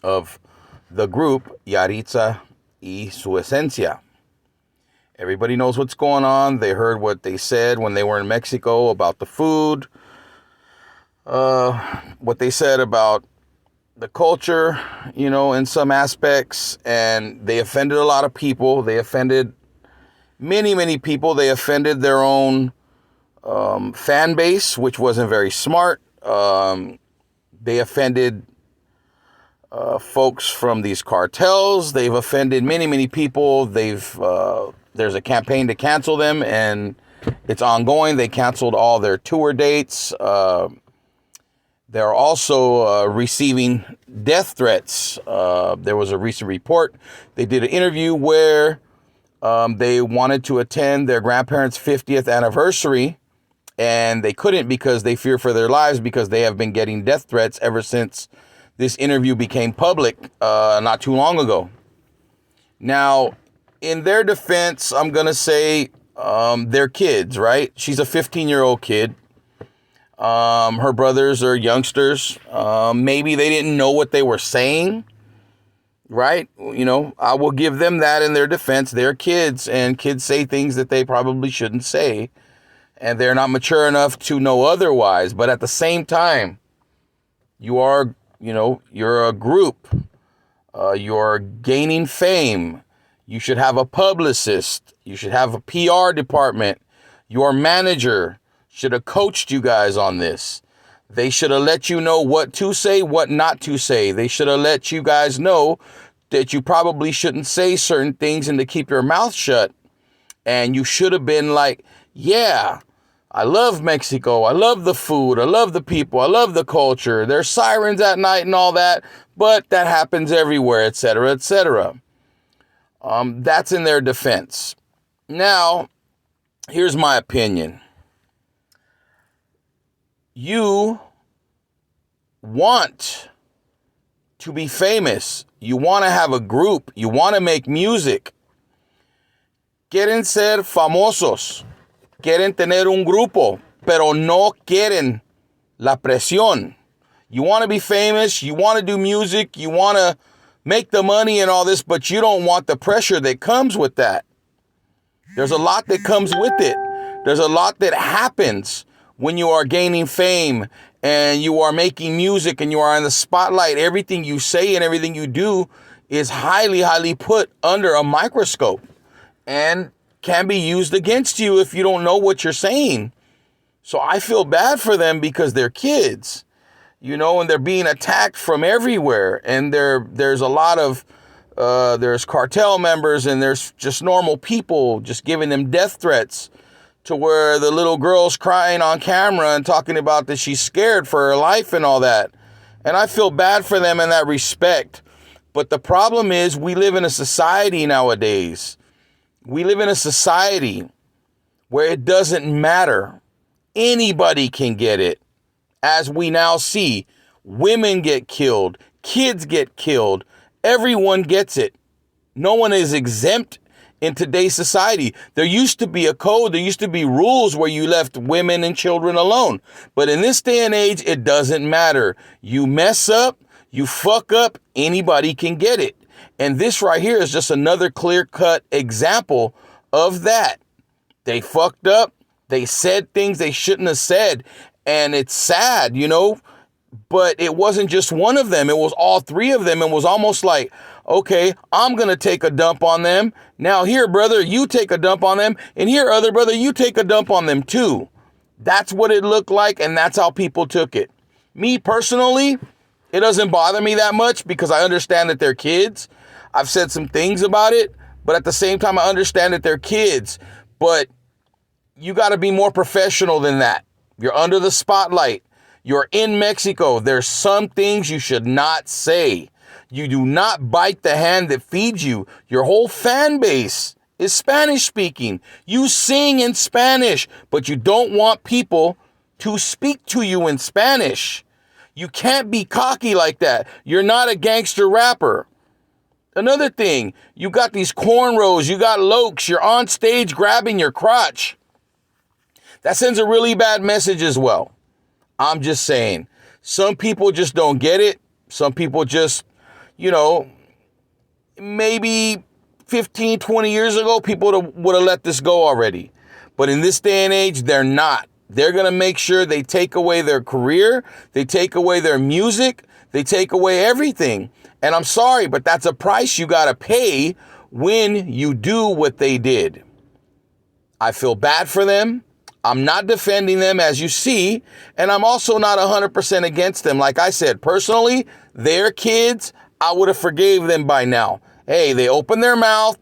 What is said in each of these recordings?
of the group Yaritza y su esencia. Everybody knows what's going on. They heard what they said when they were in Mexico about the food, what they said about the culture, in some aspects, and they offended a lot of people. They offended many, many people. They offended their own fan base, which wasn't very smart. They offended folks from these cartels. They've offended many, many people. There's a campaign to cancel them, and it's ongoing. They canceled all their tour dates. They're also receiving death threats. There was a recent report. They did an interview where they wanted to attend their grandparents' 50th anniversary, and they couldn't because they fear for their lives because they have been getting death threats ever since this interview became public not too long ago. Now, in their defense, I'm going to say they're kids, right? She's a 15-year-old kid. Her brothers are youngsters. Maybe they didn't know what they were saying, right? I will give them that in their defense. They're kids, and kids say things that they probably shouldn't say, and they're not mature enough to know otherwise. But at the same time, you're a group. You're gaining fame. You should have a publicist. You should have a PR department. Your manager should have coached you guys on this. They should have let you know what to say, what not to say. They should have let you guys know that you probably shouldn't say certain things and to keep your mouth shut. And you should have been like, yeah, I love Mexico. I love the food. I love the people. I love the culture. There's sirens at night and all that, but that happens everywhere, etc., etc. That's in their defense. Now, here's my opinion. You want to be famous. You want to have a group. You want to make music. Quieren ser famosos. Quieren tener un grupo, pero no quieren la presión. You want to be famous. You want to do music. You want to make the money and all this, but you don't want the pressure that comes with that. There's a lot that comes with it. There's a lot that happens when you are gaining fame and you are making music and you are in the spotlight. Everything you say and everything you do is highly, highly put under a microscope and can be used against you if you don't know what you're saying. So I feel bad for them because they're kids, and they're being attacked from everywhere. And there's a lot of, there's cartel members and there's just normal people just giving them death threats, to where the little girl's crying on camera and talking about that she's scared for her life and all that. And I feel bad for them in that respect. But the problem is we live in a society nowadays. We live in a society where it doesn't matter. Anybody can get it. As we now see, women get killed, kids get killed, everyone gets it. No one is exempt in today's society. There used to be a code, there used to be rules where you left women and children alone. But in this day and age, it doesn't matter. You mess up, you fuck up, anybody can get it. And this right here is just another clear-cut example of that. They fucked up, they said things they shouldn't have said, and it's sad, but it wasn't just one of them. It was all three of them. It was almost like, okay, I'm going to take a dump on them. Now here, brother, you take a dump on them. And here, other brother, you take a dump on them too. That's what it looked like. And that's how people took it. Me personally, it doesn't bother me that much because I understand that they're kids. I've said some things about it, but at the same time, I understand that they're kids. But you got to be more professional than that. You're under the spotlight. You're in Mexico. There's some things you should not say. You do not bite the hand that feeds you. Your whole fan base is Spanish speaking. You sing in Spanish, but you don't want people to speak to you in Spanish. You can't be cocky like that. You're not a gangster rapper. Another thing, you got these cornrows, you got lokes, you're on stage grabbing your crotch. That sends a really bad message as well. I'm just saying, some people just don't get it. Some people just, you know, maybe 15, 20 years ago, people would have let this go already. But in this day and age, they're not. They're going to make sure they take away their career, they take away their music, they take away everything. And I'm sorry, but that's a price you got to pay when you do what they did. I feel bad for them. I'm not defending them, as you see, and I'm also not 100% against them. Like I said, personally, their kids, I would have forgave them by now. Hey, they opened their mouth.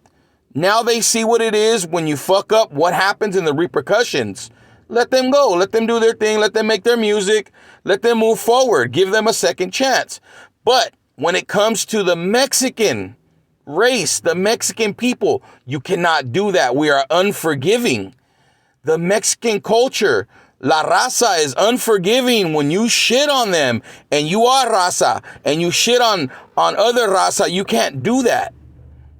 Now they see what it is when you fuck up, what happens in the repercussions. Let them go. Let them do their thing. Let them make their music. Let them move forward. Give them a second chance. But when it comes to the Mexican race, the Mexican people, you cannot do that. We are unforgiving. The Mexican culture, La Raza, is unforgiving when you shit on them, and you are Raza, and you shit on other Raza. You can't do that.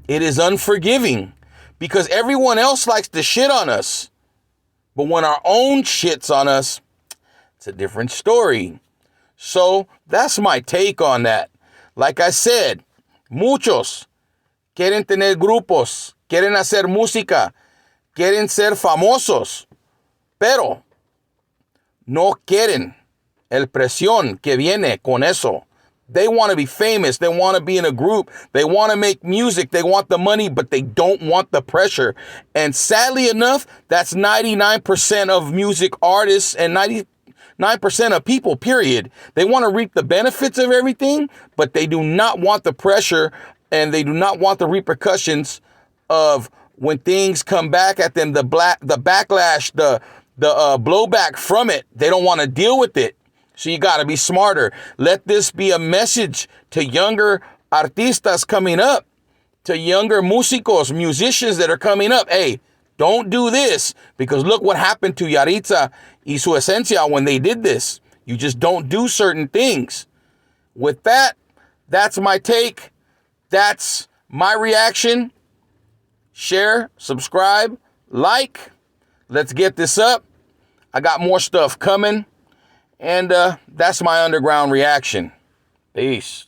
It is unforgiving because everyone else likes to shit on us. But when our own shits on us, it's a different story. So that's my take on that. Like I said, muchos quieren tener grupos, quieren hacer música, quieren ser famosos, pero no quieren el presión que viene con eso. They want to be famous. They want to be in a group. They want to make music. They want the money, but they don't want the pressure. And sadly enough, that's 99% of music artists and 99% of people, period. They want to reap the benefits of everything, but they do not want the pressure and they do not want the repercussions of when things come back at them, the backlash, the blowback from it. They don't want to deal with it. So you got to be smarter. Let this be a message to younger artistas coming up, to younger músicos, musicians that are coming up. Hey, don't do this, because look what happened to Yahritza y Su Esencia when they did this. You just don't do certain things. With that, that's my take. That's my reaction. Share, subscribe, like. Let's get this up. I got more stuff coming. And that's my underground reaction. Peace.